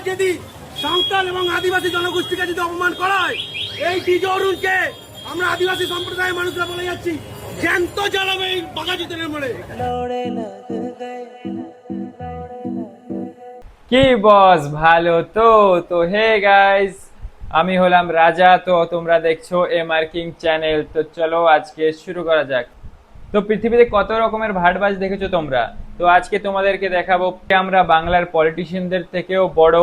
যদি সাঁওতাল এবং আদিবাসী জনগোষ্ঠীকে যদি অপমান করা হয়, এই ডিজে অরুণকে আমরা আদিবাসী সম্প্রদায়ের মানুষরা বলে যাচ্ছি, জ্যান্ত জ্বালাবে এই বাঘাযতীনের মনে। কি বস, ভালো তো? তো হে গাইস, আমি হলাম রাজা, তো তোমরা দেখছো এমআর কিং চ্যানেল। তো চলো আজকে শুরু করা যাক। তো পৃথিবীতে কত রকমের ভাটবাজ দেখেছো তোমরা, তো আজকে তোমাদেরকে দেখাবো আমরা বাংলার পলিটিশিয়ানদের থেকেও বড়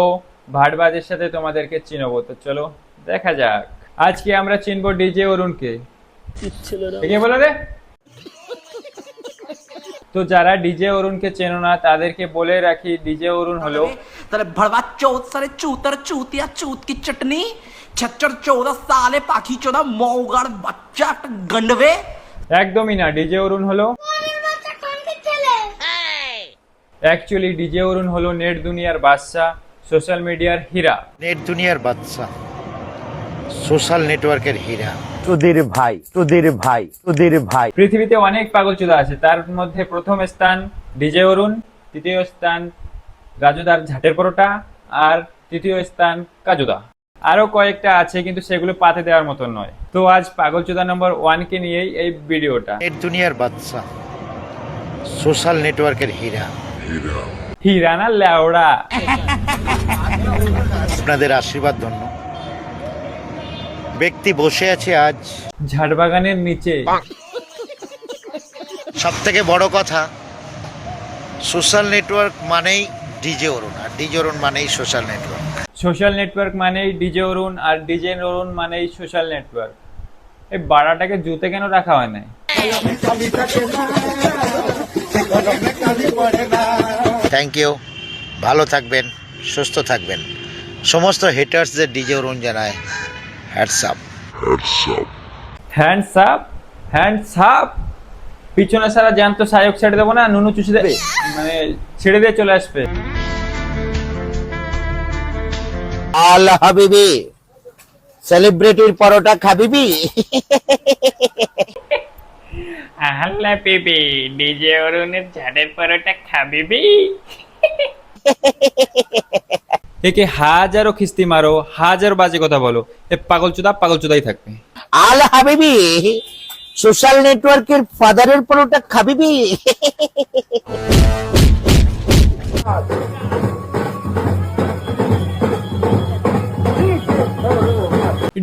ভাটবাজের সাথে তোমাদেরকে চিনবো। তো চলো দেখা যাক। আজকে আমরা চিনবো ডিজে অরুণকে। কে বলো রে? তো যারা ডিজে অরুণকে চেনো না তাদেরকে বলে রাখি, ডিজে অরুণ হলো साले भड़वा चौथ साले चूतर चूतिया चूत की चटनी छच्चर 14 साले पाखी 14 मौगाड़ बच्चा একটা গন্ডবে। একদমই না, ডিজে অরুণ হলো অ্যাকচুয়ালি ডিজে অরুণ হলো নেট দুনিয়ার বাদশা, সোশ্যাল মিডিয়ার হীরা। নেট দুনিয়ার বাদশা, সোশ্যাল নেটওয়ার্কের হীরা। তোদের ভাই তোদের ভাই তোদের ভাই। পৃথিবীতে অনেক পাগলচোদা আছে, তার মধ্যে প্রথম স্থান ডিজে অরুণ, তৃতীয় স্থান রাজুদার ঝাটের পরোটা, আর তৃতীয় স্থান কাজুদা। আরো কয়েকটা আছে কিন্তু সেগুলো পাতে দেওয়ার মতো নয়। তো আজ পাগলচোদা নম্বর 1 কে নিয়েই এই ভিডিওটা। নেট দুনিয়ার বাদশা, সোশ্যাল নেটওয়ার্কের হীরা। হীরা না লেওড়া। আপনাদের আশীর্বাদ ধন্য ব্যক্তি বসে আছে আজ ঝাড়বাগানের নিচে। সব থেকে বড় কথা, সোশ্যাল নেটওয়ার্ক মানেই ডিজে অরুণ, আর ডিজে অরুণ মানেই সোশ্যাল নেটওয়ার্ক। সোশ্যাল নেটওয়ার্ক মানেই ডিজে অরুণ, আর ডিজে অরুণ মানেই সোশ্যাল নেটওয়ার্ক। এই বাড়াটাকে জুতে কেন রাখা হয় না? থ্যাংক ইউ, ভালো থাকবেন, সুস্থ থাকবেন। সমস্ত হেটার্সদের ডিজে অরুণ জানায় hats up. Hands up, hands up. পিছনে সারা জ্যান্ত সায়ক ছেড়ে দেবো না, নুনু চুষে দেবে, মানে ছেড়ে দিয়ে চলে আসবে। আল হাবিবি, সেলিব্রিটির পরোটা খাবিবি? আল্লাহ বেবি, ডিজে অরুণের ঝাড়ের পরোটা খাবিবি? একে হাজারো খিস্তি মারো, হাজারো বাজে কথা বলো, এ পাগলচোদা পাগলচোদাই থাকবে। আল হাবিবি, সোশ্যাল নেটওয়ার্কের ফাদারের পরোটা খাবিবি?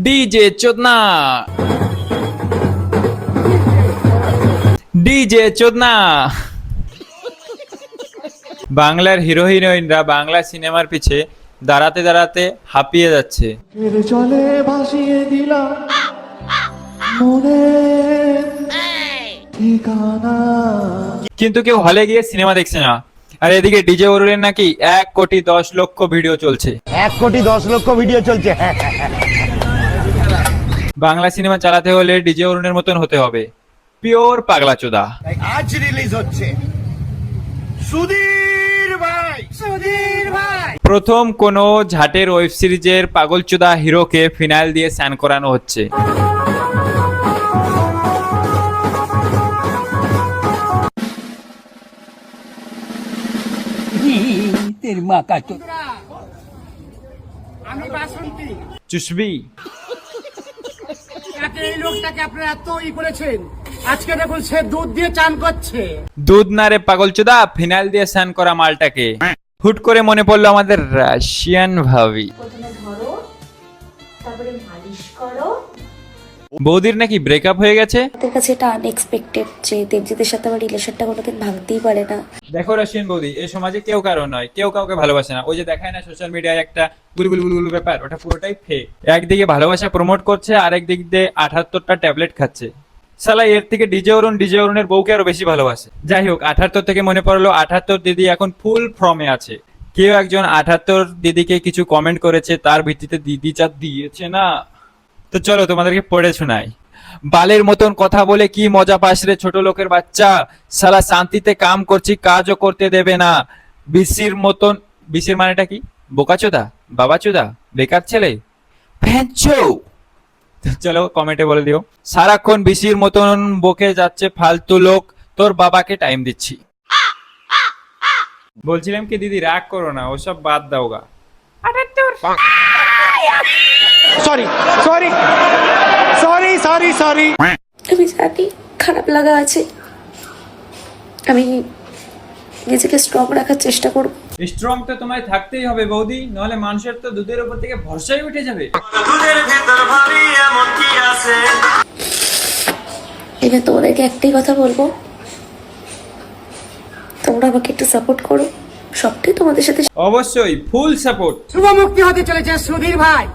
DJ চোদনা, DJ চোদনা। বাংলার হিরো হিরোইনরা বাংলা সিনেমার পিছে দাঁড়াতে দাঁড়াতে হাঁপিয়ে যাচ্ছে। চলে ভাসিয়ে দিলাম মনে ঠিকানা। কিন্তু কেউ হলে গিয়ে সিনেমা দেখছে না। আর এদিকে ডিজে অরুণের নাকি 1,10,00,000 ভিডিও চলছে। 1,10,00,000 ভিডিও চলছে। বাংলা সিনেমা চালাতে হলে ডিজে অরুণের মতন হতে হবে, পিওর পাগলাচোদা। আজ রিলিজ হচ্ছে সুধীর ভাই, সুধীর ভাই। প্রথম কোন ঝাটের ওয়েব সিরিজের পাগলচোদা হিরোকে ফিনাইল দিয়ে স্যান করানো হচ্ছে। আমি বাসন্তী। চুষবি? এই লোকটাকে আপনারা এত করেছেন, আজকে দেখুন সে দুধ দিয়ে চান করছে। দুধ না রে পাগলচোদা, ফিনাইল দিয়ে স্যান করা মালটাকে। হুট করে মনে পড়লো আমাদের রাশিয়ান ভাবি। প্রথমে ধরো, তারপরে মালিশ করো। বৌদির নাকি ব্রেকআপ হয়ে গেছে। আমাদের কাছে এটা আনএক্সপেক্টেড যে দেবজিতের সাথে আমার রিলেশনটা কোনোদিন ভাঙতেই পারে না। দেখো রাশিয়ান বৌদি, এই সমাজে কেউ কারো নয়, কেউ কাউকে ভালোবাসে না। ওই যে দেখায় না সোশ্যাল মিডিয়ায় একটা গুলগুল ব্যাপার, ওটা পুরোটাই ফেক। একদিকে ভালোবাসা প্রমোট করছে, আরেক দিক দিয়ে 78টা ট্যাবলেট খাচ্ছে। শালা এর থেকে ডিজে অরুণের বউকে আরো বেশি ভালোবাসে। যাই হোক, 78 থেকে মনে পড়লো 78 দিদি এখন ফুল ফর্মে আছে। কেউ একজন 78 দিদিকে কিছু কমেন্ট করেছে, তার ভিত্তিতে দিদি যা দিয়েছে না। তো চলো তোমাদেরকে পড়ে শোনাই। বালের মতন কথা বলে কি মজা পাস রে ছোট লোকের বাচ্চা, শালা শান্তিতে কাম করছি, কাজও করতে দেবে না। বিসির মতন, বিসির মানেটা কি? বোকাচোদা, বাবাচোদা, বেকার ছেলে, ভ্যাঞ্চো। চলো কমেন্টে বলে দিও। সারাক্ষণ বিসির মতন বকে যাচ্ছে ফালতু লোক, তোর বাবাকে টাইম দিচ্ছি। বলছিলাম কি দিদি রাগ করো না, ওসব বাদ দাও গা। আমি জানি খারাপ লাগা আছে, আমি নিজেকে স্ট্রং রাখার চেষ্টা করব। স্ট্রং তো তোমায় থাকতেই হবে বৌদি, নাহলে মানুষের তো দুধের উপর থেকে ভরসাই উঠে যাবে। এবার তোমাদেরকে একটাই কথা বলবো, তোমরা আমাকে একটু সাপোর্ট করো, সবটাই তোমাদের সাথে। অবশ্যই ফুল সাপোর্ট। শুভ মুক্তি হতে চলেছে সুধীর ভাই,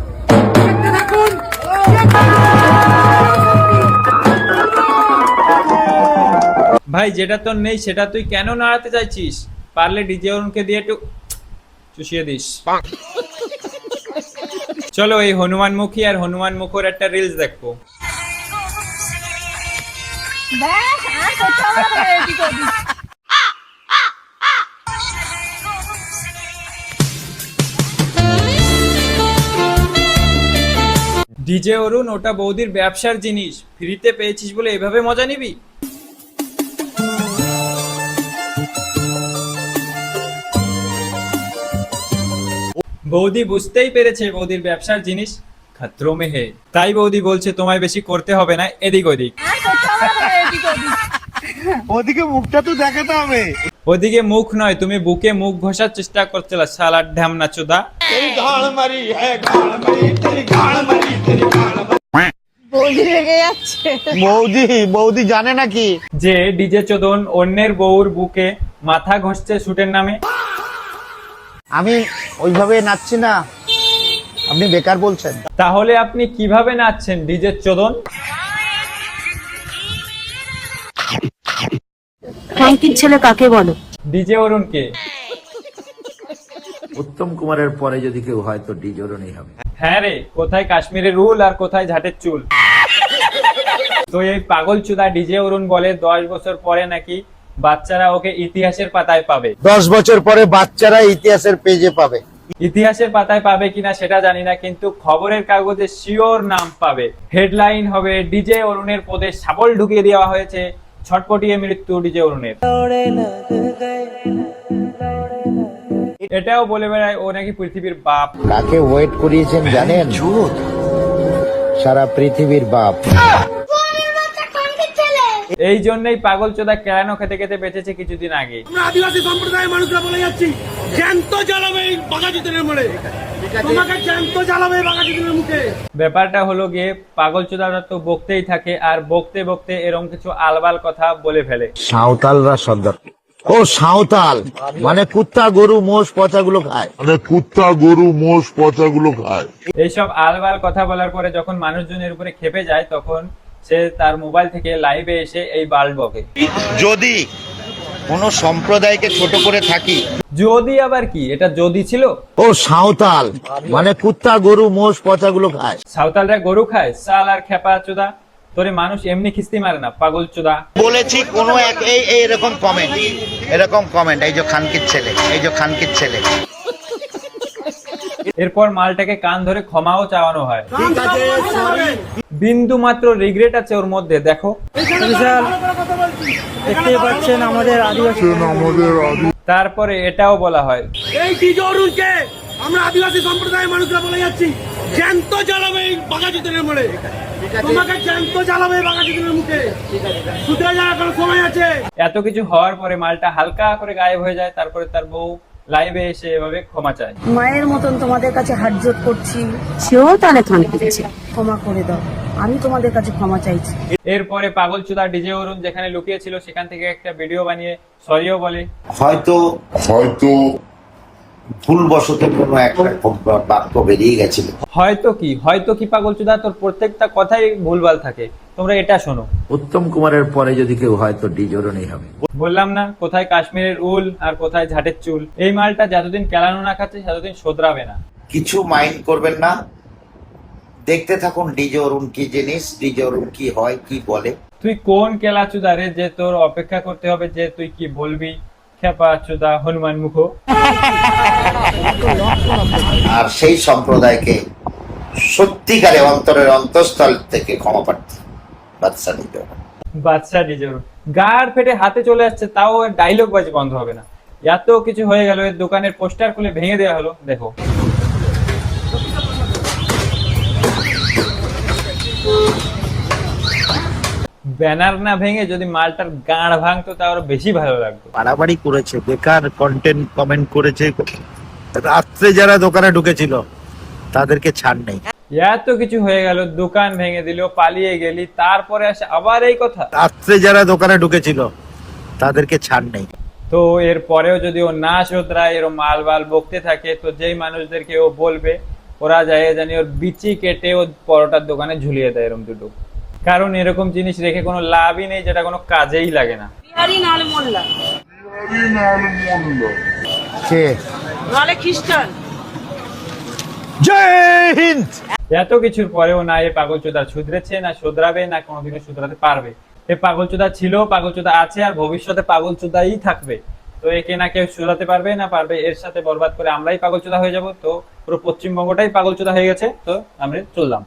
দেখতে থাকুন। ভাই যেটা তোর নেই সেটা তুই কেন নাড়াতে চাইছিস? পারলে ডিজে অরুণকে দিয়ে একটু চুষিয়ে দিস। চলো এই হনুমানমুখী আর হনুমান মুখর একটা রিলস দেখবো। ডিজে অরুণ, ওটা বৌদির ব্যবসার জিনিস, ফ্রিতে পেয়েছিস বলে এভাবে মজা নিবি? বৌদি বুঝতেই পেরেছে বৌদির ব্যবসার জিনিস খতরো মে হে, তাই বৌদি বলছে তোমায় বেশি করতে হবে না এদিক ওদিক। ওদিকে মুখটা তো দেখাতে হবে। ওদিকে মুখ নয়, তুমি বুকে মুখ ঘষার চেষ্টা করছিল শালার ঢ্যামনা চোদা। বৌদি জানে নাকি যে ডিজে চোদন অন্যের বউর বুকে মাথা ঘষছে শুটের নামে? আমি ওইভাবে নাচছি না, আপনি বেকার বলছেন। তাহলে আপনি কিভাবে নাচছেন ডিজে চোদন? খানকির ছেলে কাকে বলো? ডিজে অরুণকে। উত্তম কুমারের পরে যদি কেউ হয় তো ডিজে অরুণই হবে। হ্যাঁ রে, কোথায় কাশ্মীরের রুল আর কোথায় ঝাটের চুল। তো এই পাগল চুদা ডিজে অরুণ বলে 10 বছর পরে নাকি বাচ্চারা ওকে ইতিহাসের পাতায় পাবে। 10 বছর পরে বাচ্চারা ইতিহাসের পেজে পাবে। ইতিহাসের পাতায় পাবে কিনা সেটা জানি না, কিন্তু খবরের কাগজে শিওর নাম পাবে। হেডলাইন হবে ডিজে অরুণের পদে শাবল ঢুকিয়ে দেওয়া হয়েছে, ছটপটিয়ে মৃত্যু ডিজে অরুণের। এটাও বলে বেড়ায় ও নাকি পৃথিবীর বাপ। কাকে ওয়েট করিয়েছেন জানেন? সারা পৃথিবীর বাপ। এই জন্যই পাগল চোদা কেলানো খেতে খেতে বেঁচেছে কিছুদিন আগে। আমরা আদিবাসী সম্প্রদায়ের মানুষরা বলে যাচ্ছি, জ্যান্ত জ্বালাবে এই বাঘাযতীনের মোড়ে, তোমাকে জ্যান্ত জ্বালাবে এই বাঘাযতীনের মুখে। ব্যাপারটা হলো গিয়ে পাগল চোদারা তো বকতেই থাকে, আর বকতে বকতে এরকম কিছু আলবাল কথা বলে ফেলে। সাঁওতালরা সর্দার। ও সাঁওতাল মানে কুত্তা গরু মোষ পচাগুলো খায়। এইসব আলবাল কথা বলার পরে যখন মানুষজনের উপরে খেপে যায়, তখন সে তার মোবাইল থেকে লাইভে এসে এই বাল বকে। যদি কোন সম্প্রদায়কে ছোট করে থাকি, যদি আবার কি, এটা যদি ছিল? ও সাঁওতাল মানে কুত্তা গরু মোষ পচাগুলো খায়। সাঁওতালরা গরু খায়? সাল আর খেপা চোদা, তোরে মানুষ এমনি খিস্তি মারে না পাগল চোদা। বলেছি কোন এক এরকম কমেন্ট এই যে খানকির ছেলে। এরপর মালটাকে কান ধরে ক্ষমাও চাওয়ানো হয়। বিন্দু মাত্র রিগ্রেট আছে ওর মধ্যে, দেখো। দেখতেই পাচ্ছেন আমাদের আদিবাসী। তারপরে এটাও বলা হয়, এই ডিজে অরুণকে আমরা আদিবাসী সম্প্রদায়ের মানুষরা বলে যাচ্ছি, জ্যান্ত জ্বালাবে এই বাঘাযতীনের মোড়ে, তোমাকে জ্যান্ত জ্বালাবে এই বাঘাযতীনের মুখে। সুতরাং এখনো সময় আছে। এত কিছু হওয়ার পরে মালটা হালকা করে গায়েব হয়ে যায়। তারপরে তার বউ লাইভে এসে এভাবে ক্ষমা চায়। মায়ের মতন তোমাদের কাছে হাত জোট করছি, সেও তাহলে খানকিচ্ছে, ক্ষমা করে দাও, আমি তোমাদের কাছে ক্ষমা চাইছি। এরপরে পাগল চুদা ডিজে অরুণ যেখানে লুকিয়ে ছিল সেখান থেকে একটা ভিডিও বানিয়ে সরিও বলে। হয়তো ভুলবশত কোনো একটা বাক্য বেরিয়ে গেছিল। হয়তো কি পাগল চুদা, তোর প্রত্যেকটা কথাই ভুলভাল থাকে। তোমরা এটা শোনো। উত্তম কুমারের পরে যদি কেউ হয় তো ডিজে অরুণই হবে। বললাম না, কোথায় কাশ্মীরের উল আর কোথায় ঝাটের চুল। এই মালটা যতদিন কেলানো না খাচ্ছে ততদিন শোধরাবে না। কিছু মাইন্ড করবেন না, দেখতে থাকুন ডিজে অরুণ কি জিনিস, ডিজে অরুণ কি হয় কি বলে। তুই কোন কেলা চুদা রে যে তোর অপেক্ষা করতে হবে যে তুই কি বলবি? খেপা চুদা হনুমান মুখ। আর সেই সম্প্রদায়কে সত্যিকারে অন্তরের অন্তঃস্থল থেকে ক্ষমা প্রার্থী বাদশা দিতে হবে। বাদশা ডিজে অরুণ গাড় ফেটে হাতে চলে আসছে, তাও ডায়লগ বাজি বন্ধ হবে না। এত কিছু হয়ে গেল, এর দোকানের পোস্টার খুলে ভেঙে দেওয়া হলো। দেখো ব্যানার না ভেঙে যদি মালটার গাঁড় ভাঙতো তা আরো বেশি ভালো লাগতো। বাড়াবাড়ি করেছে, বেকার কন্টেন্ট কমেন্ট করেছে। রাত্রে যারা দোকানে ঢুকেছিল তাদেরকে ছাড় নেই। এত কিছু হয়ে গেল, দোকান ভেঙে দিল, পালিয়ে গেলি, তারপরে আসে আবার এই কথা। রাত্রে যারা দোকানে ঢুকেছিল তাদেরকে ছাড় নেই। তো এর পরেও যদি ও না শোধরায়, এরকম মালবাল বকতে থাকে, তো যেই মানুষদেরকে ও বলবে ওরা যায় জানি ওর বিচি কেটে ও পরোটার দোকানে ঝুলিয়ে দেয় এরকম দুটো। কারণ এরকম জিনিস রেখে কোনো লাভই নেই, যেটা কোনো কাজেই লাগে না। বিহারি নাহলে মোল্লা, কে? নাহলে খ্রিস্টান। জয় হিন্দ। এত কিছুর পরেও না এ পাগলচোদা শুধরেছে, না শুধরাবে, না কোনোদিনও শুধরাতে পারবে। এ পাগলচোদা ছিল, পাগলচোদা আছে, আর ভবিষ্যতে পাগলচোদাই থাকবে। তো একে না কেউ শুধরাতে পারবে না পারবে, এর সাথে বরবাদ করে আমরাই পাগলচোদা হয়ে যাব। তো পুরো পশ্চিমবঙ্গটাই পাগলচোদা হয়ে গেছে। তো আমরা চললাম।